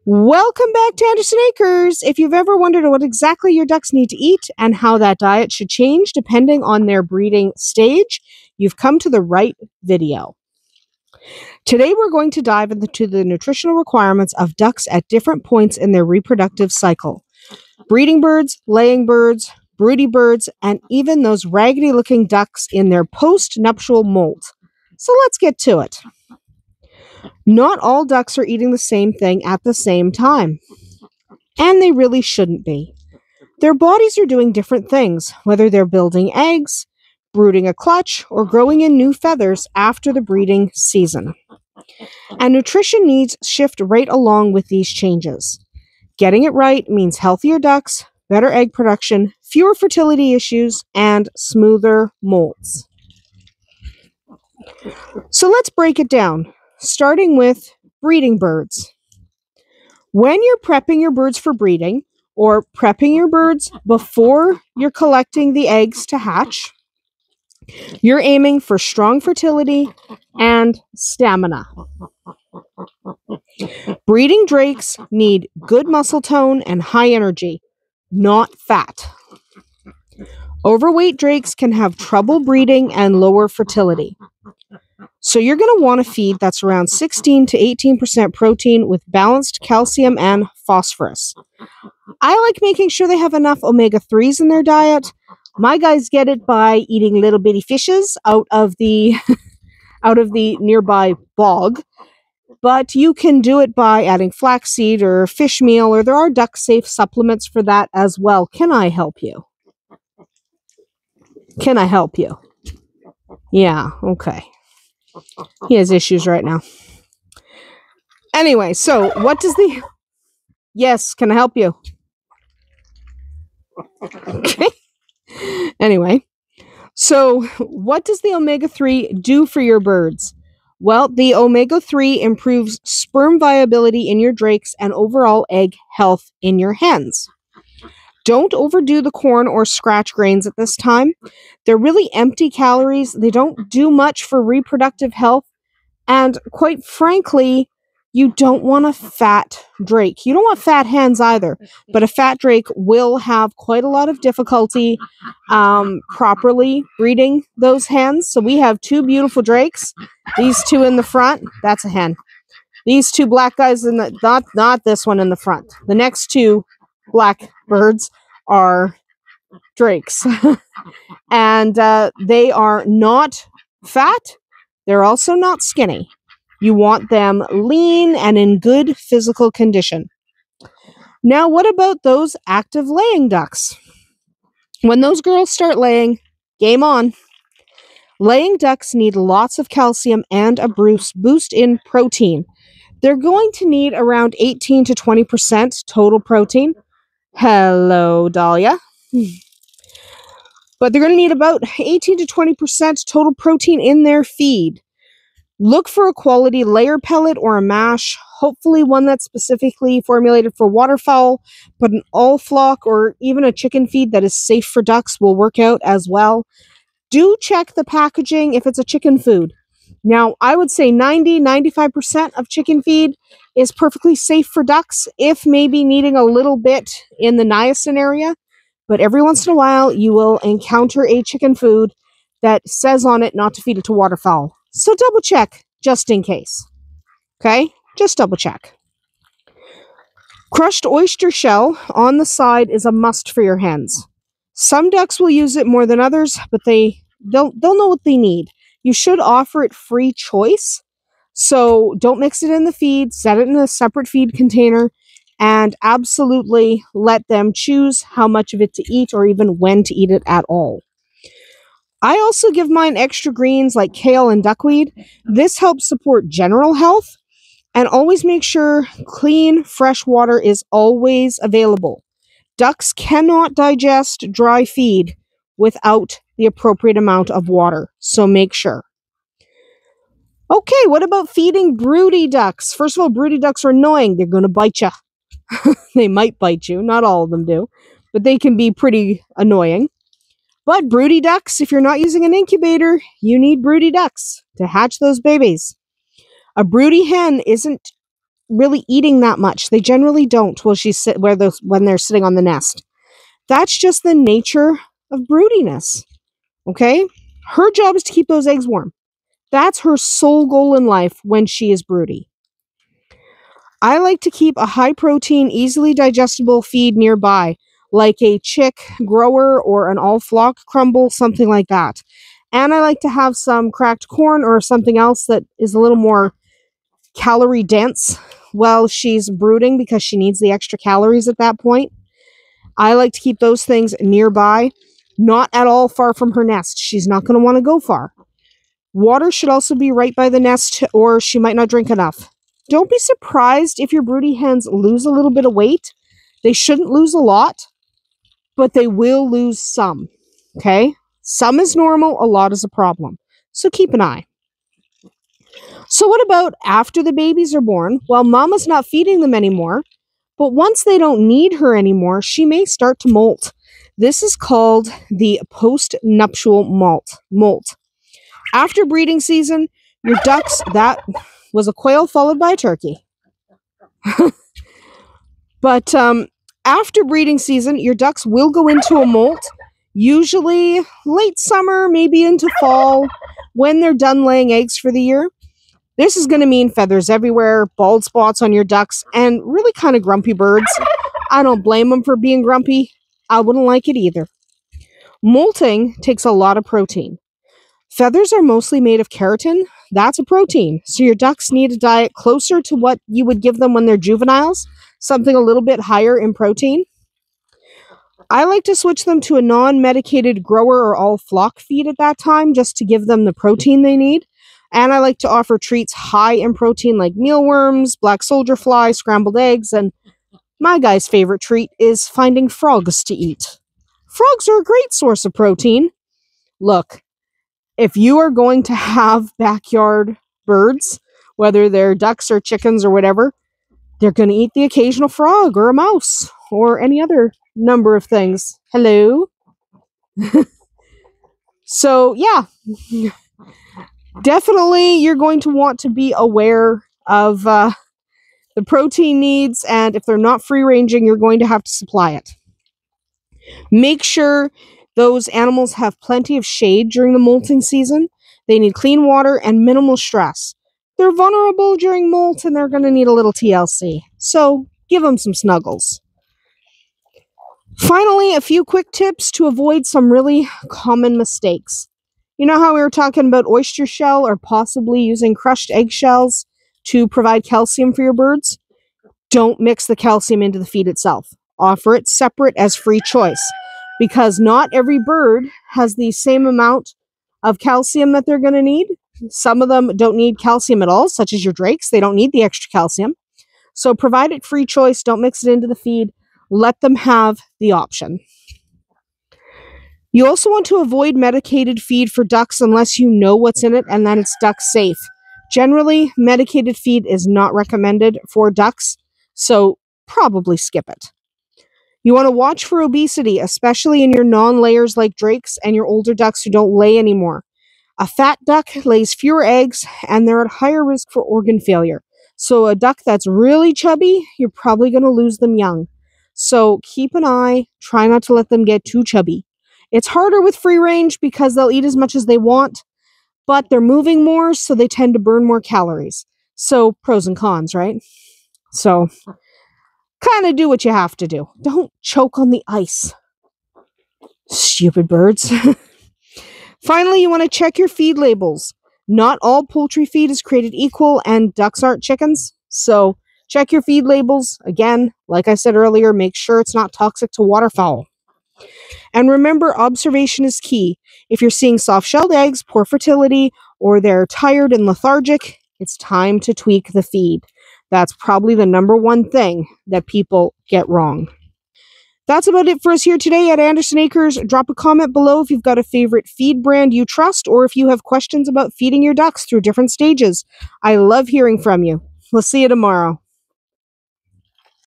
Welcome back to Andersen Acres. If you've ever wondered what exactly your ducks need to eat and how that diet should change depending on their breeding stage, you've come to the right video. Today we're going to dive into the nutritional requirements of ducks at different points in their reproductive cycle. Breeding birds, laying birds, broody birds, and even those raggedy looking ducks in their post-nuptial molt. So let's get to it. Not all ducks are eating the same thing at the same time. And they really shouldn't be. Their bodies are doing different things, whether they're building eggs, brooding a clutch, or growing in new feathers after the breeding season. And nutrition needs shift right along with these changes. Getting it right means healthier ducks, better egg production, fewer fertility issues, and smoother molts. So let's break it down, starting with breeding birds. When you're prepping your birds for breeding, or prepping your birds before you're collecting the eggs to hatch, you're aiming for strong fertility and stamina. Breeding drakes need good muscle tone and high energy, not fat. Overweight drakes can have trouble breeding and lower fertility. So you're going to want a feed that's around 16 to 18% protein with balanced calcium and phosphorus. I like making sure they have enough omega-3s in their diet. My guys get it by eating little bitty fishes out of the nearby bog. But you can do it by adding flaxseed or fish meal, or there are duck-safe supplements for that as well. Can I help you? Can I help you? Yeah, okay. He has issues right now. Anyway, so what does the... Yes, can I help you? Okay. Anyway, so what does the omega-3 do for your birds? Well, the omega-3 improves sperm viability in your drakes and overall egg health in your hens. Don't overdo the corn or scratch grains at this time. They're really empty calories. They don't do much for reproductive health. And quite frankly, you don't want a fat drake. You don't want fat hens either. But a fat drake will have quite a lot of difficulty properly breeding those hens. So we have two beautiful drakes. These two in the front, that's a hen. These two black guys in the not this one in the front. The next two black birds are drakes. And they are not fat. They're also not skinny. You want them lean and in good physical condition. Now, what about those active laying ducks? When those girls start laying, game on. Laying ducks need lots of calcium and a boost in protein. They're going to need around 18 to 20% total protein. Hello, Dahlia. But they're going to need about 18 to 20% total protein in their feed. Look for a quality layer pellet or a mash, hopefully one that's specifically formulated for waterfowl, but an all flock or even a chicken feed that is safe for ducks will work out as well. Do check the packaging if it's a chicken food. Now, I would say 90-95% of chicken feed is perfectly safe for ducks, if maybe needing a little bit in the niacin area. But every once in a while, you will encounter a chicken food that says on it not to feed it to waterfowl. So double check, just in case. Okay? Just double check. Crushed oyster shell on the side is a must for your hens. Some ducks will use it more than others, but they'll know what they need. You should offer it free choice. So don't mix it in the feed, set it in a separate feed container, and absolutely let them choose how much of it to eat or even when to eat it at all. I also give mine extra greens like kale and duckweed. This helps support general health, and always make sure clean, fresh water is always available. Ducks cannot digest dry feed without the appropriate amount of water, so make sure. Okay, what about feeding broody ducks? First of all, broody ducks are annoying. They're going to bite you. They might bite you. Not all of them do, but they can be pretty annoying. But broody ducks, if you're not using an incubator, you need broody ducks to hatch those babies. A broody hen isn't really eating that much. They generally don't when they're sitting on the nest. That's just the nature of broodiness. Okay? Her job is to keep those eggs warm. That's her sole goal in life when she is broody. I like to keep a high protein, easily digestible feed nearby, like a chick grower or an all flock crumble, something like that. And I like to have some cracked corn or something else that is a little more calorie dense while she's brooding because she needs the extra calories at that point. I like to keep those things nearby, not at all far from her nest. She's not going to want to go far. Water should also be right by the nest or she might not drink enough. Don't be surprised if your broody hens lose a little bit of weight. They shouldn't lose a lot, but they will lose some. Okay? Some is normal, a lot is a problem. So keep an eye. So what about after the babies are born? Well, mama's not feeding them anymore, but once they don't need her anymore, she may start to molt. This is called the post-nuptial molt. After breeding season, your ducks, that was a quail followed by a turkey. But after breeding season, your ducks will go into a molt, usually late summer, maybe into fall, when they're done laying eggs for the year. This is going to mean feathers everywhere, bald spots on your ducks, and really kind of grumpy birds. I don't blame them for being grumpy. I wouldn't like it either. Molting takes a lot of protein. Feathers are mostly made of keratin. That's a protein. So your ducks need a diet closer to what you would give them when they're juveniles, something a little bit higher in protein. I like to switch them to a non-medicated grower or all flock feed at that time just to give them the protein they need. And I like to offer treats high in protein like mealworms, black soldier fly, scrambled eggs, and my guy's favorite treat is finding frogs to eat. Frogs are a great source of protein. Look, if you are going to have backyard birds, whether they're ducks or chickens or whatever, they're going to eat the occasional frog or a mouse or any other number of things. Hello? So, yeah. Definitely, you're going to want to be aware of the protein needs, and if they're not free-ranging, you're going to have to supply it. Make sure those animals have plenty of shade during the molting season. They need clean water and minimal stress. They're vulnerable during molt, and they're going to need a little TLC. So, give them some snuggles. Finally, a few quick tips to avoid some really common mistakes. You know how we were talking about oyster shell or possibly using crushed eggshells to provide calcium for your birds? Don't mix the calcium into the feed itself. Offer it separate as free choice, because not every bird has the same amount of calcium that they're going to need. Some of them don't need calcium at all, such as your drakes. They don't need the extra calcium. So provide it free choice. Don't mix it into the feed. Let them have the option. You also want to avoid medicated feed for ducks unless you know what's in it and that it's duck safe. Generally, medicated feed is not recommended for ducks, so probably skip it. You want to watch for obesity, especially in your non-layers like drakes and your older ducks who don't lay anymore. A fat duck lays fewer eggs and they're at higher risk for organ failure. So a duck that's really chubby, you're probably going to lose them young. So keep an eye, try not to let them get too chubby. It's harder with free range because they'll eat as much as they want, but they're moving more, so they tend to burn more calories. So pros and cons, right? So kind of do what you have to do. Don't choke on the ice. Stupid birds. Finally, you want to check your feed labels. Not all poultry feed is created equal, and ducks aren't chickens. So check your feed labels. Again, like I said earlier, make sure it's not toxic to waterfowl. And remember, observation is key. If you're seeing soft-shelled eggs, poor fertility, or they're tired and lethargic, it's time to tweak the feed. That's probably the number one thing that people get wrong. That's about it for us here today at Andersen Acres. Drop a comment below if you've got a favorite feed brand you trust, or if you have questions about feeding your ducks through different stages. I love hearing from you. We'll see you tomorrow.